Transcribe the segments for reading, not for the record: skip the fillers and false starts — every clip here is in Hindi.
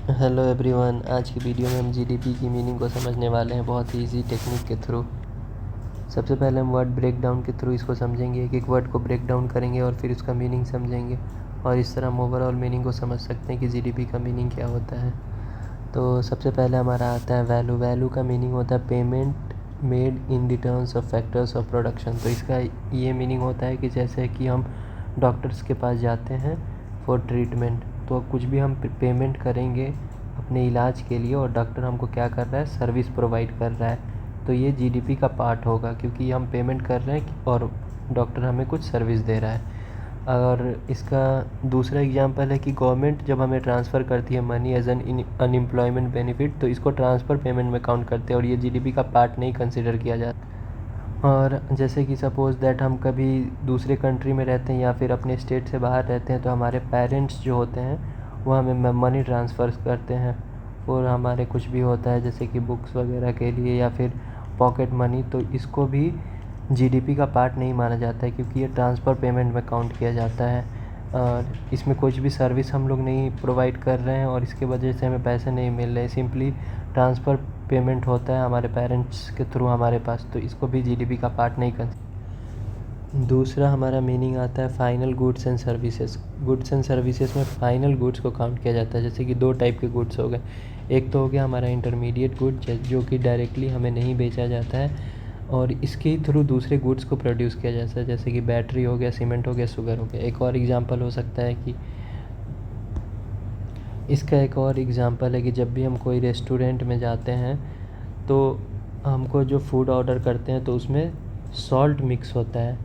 हेलो एवरीवन, आज की वीडियो में हम जीडीपी की मीनिंग को समझने वाले हैं बहुत ही इजी टेक्निक के थ्रू। सबसे पहले हम वर्ड ब्रेक डाउन के थ्रू इसको समझेंगे, एक एक वर्ड को ब्रेक डाउन करेंगे और फिर उसका मीनिंग समझेंगे, और इस तरह हम ओवरऑल मीनिंग को समझ सकते हैं कि जीडीपी का मीनिंग क्या होता है। तो सबसे पहले हमारा आता है वैल्यू। वैल्यू का मीनिंग होता है payment made in returns of factors of production. तो इसका ये मीनिंग होता है कि जैसे कि हम डॉक्टर्स के पास जाते हैं फॉर ट्रीटमेंट, तो कुछ भी हम पेमेंट करेंगे अपने इलाज के लिए और डॉक्टर हमको क्या कर रहा है, सर्विस प्रोवाइड कर रहा है, तो ये जीडीपी का पार्ट होगा, क्योंकि हम पेमेंट कर रहे हैं और डॉक्टर हमें कुछ सर्विस दे रहा है। और इसका दूसरा एग्जांपल है कि गवर्नमेंट जब हमें ट्रांसफ़र करती है money as an unemployment benefit, तो इसको ट्रांसफ़र पेमेंट में काउंट करते हैं और ये जीडीपी का पार्ट नहीं कंसिडर किया जाता। और जैसे कि सपोज़ दैट हम कभी दूसरे कंट्री में रहते हैं या फिर अपने स्टेट से बाहर रहते हैं, तो हमारे पेरेंट्स जो होते हैं वो हमें मनी ट्रांसफ़र करते हैं और हमारे कुछ भी होता है जैसे कि बुक्स वगैरह के लिए या फिर पॉकेट मनी, तो इसको भी जीडीपी का पार्ट नहीं माना जाता है, क्योंकि ये ट्रांसफ़र पेमेंट में काउंट किया जाता है। और इसमें कुछ भी सर्विस हम लोग नहीं प्रोवाइड कर रहे हैं और इसके वजह से हमें पैसे नहीं मिल रहे, सिंपली ट्रांसफ़र पेमेंट होता है हमारे पेरेंट्स के थ्रू हमारे पास, तो इसको भी जीडीपी का पार्ट नहीं कर। दूसरा हमारा मीनिंग आता है final goods and services. Goods and services में फाइनल गुड्स को काउंट किया जाता है, जैसे कि दो टाइप के गुड्स हो गए। एक तो हो गया हमारा इंटरमीडिएट गुड, जो कि डायरेक्टली हमें नहीं बेचा जाता है और इसके थ्रू दूसरे गुड्स को प्रोड्यूस किया जाता है, जैसे कि बैटरी हो गया, सीमेंट हो गया, शुगर हो गया। एक और एग्जांपल हो सकता है कि इसका एक और एग्जांपल है कि जब भी हम कोई रेस्टोरेंट में जाते हैं तो हमको जो फूड ऑर्डर करते हैं तो उसमें सॉल्ट मिक्स होता है,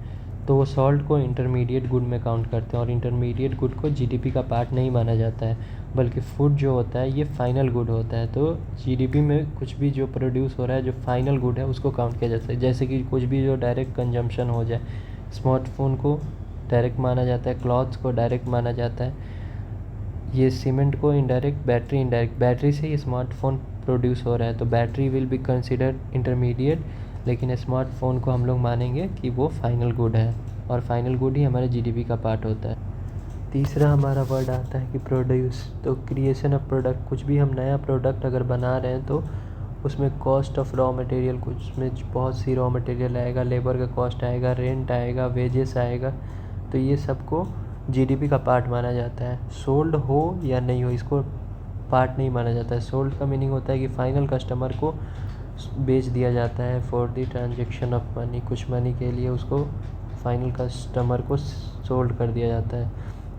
तो वो सॉल्ट को इंटरमीडिएट गुड में काउंट करते हैं और इंटरमीडिएट गुड को जीडीपी का पार्ट नहीं माना जाता है, बल्कि फूड जो होता है ये फाइनल गुड होता है। तो जीडीपी में कुछ भी जो प्रोड्यूस हो रहा है जो फाइनल गुड है उसको काउंट किया जाता है, जैसे कि कुछ भी जो डायरेक्ट कंजम्पशन हो जाए, स्मार्टफोन को डायरेक्ट माना जाता है, क्लॉथ्स को डायरेक्ट माना जाता है, ये सीमेंट को इनडायरेक्ट, बैटरी इनडायरेक्ट। बैटरी से ही स्मार्टफोन प्रोड्यूस हो रहा है तो battery will be considered intermediate, लेकिन स्मार्टफोन को हम लोग मानेंगे कि वो फाइनल गुड है और फाइनल गुड ही हमारे जीडीपी का पार्ट होता है। तीसरा हमारा वर्ड आता है कि प्रोड्यूस। तो क्रिएशन ऑफ प्रोडक्ट, कुछ भी हम नया प्रोडक्ट अगर बना रहे हैं तो उसमें कॉस्ट ऑफ रॉ मटेरियल, कुछ में बहुत सी रॉ मटेरियल आएगा, लेबर का कॉस्ट आएगा, रेंट आएगा, वेजेस आएगा, तो ये सबको जीडीपी का पार्ट माना जाता है। सोल्ड हो या नहीं हो इसको पार्ट नहीं माना जाता है। सोल्ड का मीनिंग होता है कि फाइनल कस्टमर को बेच दिया जाता है for the transaction of money, कुछ मनी के लिए उसको फाइनल कस्टमर को सोल्ड कर दिया जाता है।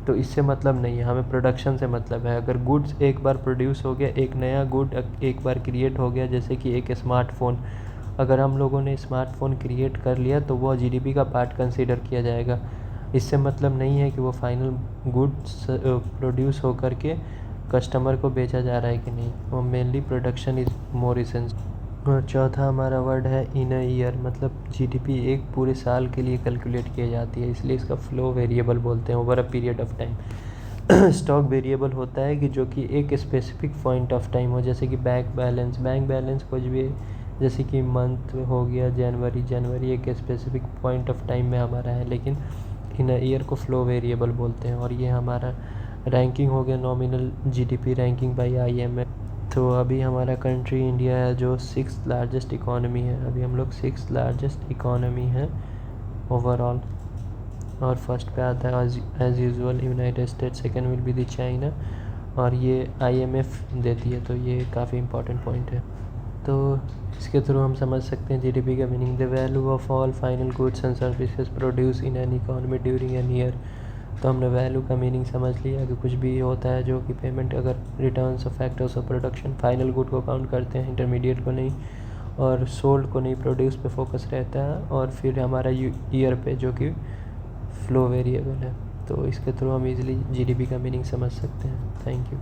तो इससे मतलब नहीं है, हमें प्रोडक्शन से मतलब है। अगर गुड्स एक बार प्रोड्यूस हो गया, एक नया गुड एक बार क्रिएट हो गया, जैसे कि एक स्मार्टफ़ोन, अगर हम लोगों ने स्मार्टफ़ोन क्रिएट कर लिया तो वह जीडीपी का पार्ट कंसीडर किया जाएगा। इससे मतलब नहीं है कि वो फाइनल गुड्स प्रोड्यूस होकर के कस्टमर को बेचा जा रहा है कि नहीं, वो mainly production is more essential. और चौथा हमारा वर्ड है इन अ ईयर, मतलब जीडीपी एक पूरे साल के लिए कैलकुलेट की जाती है, इसलिए इसका फ्लो वेरिएबल बोलते हैं, over a period of time. Stock variable होता है कि जो कि एक स्पेसिफिक पॉइंट ऑफ टाइम हो, जैसे कि बैंक बैलेंस। बैंक बैलेंस कुछ भी, जैसे कि मंथ हो गया जनवरी एक स्पेसिफिक पॉइंट ऑफ टाइम में हमारा है, लेकिन इन अ ईयर को फ्लो वेरिएबल बोलते हैं। और ये हमारा रैंकिंग हो गया nominal GDP ranking by IMF. तो अभी हमारा कंट्री इंडिया है जो 6th लार्जेस्ट इकॉनमी है, अभी हम लोग 6th लार्जेस्ट इकॉनमी है ओवरऑल। और फर्स्ट पे आता है as usual United States, second will be the China, और ये आईएमएफ देती है, तो ये काफ़ी इंपॉर्टेंट पॉइंट है। तो इसके थ्रू हम समझ सकते हैं जीडीपी का meaning, the value of all final goods and services produce in an economy during an year. तो हमने वैल्यू का मीनिंग समझ लिया कि कुछ भी होता है जो कि पेमेंट, अगर returns of factors of production, final good को काउंट करते हैं, इंटरमीडिएट को नहीं, और सोल्ड को नहीं, प्रोड्यूस पे फोकस रहता है, और फिर हमारा ईयर पे जो कि फ्लो वेरिएबल है। तो इसके थ्रू हम इजीली जीडीपी का मीनिंग समझ सकते हैं। Thank you.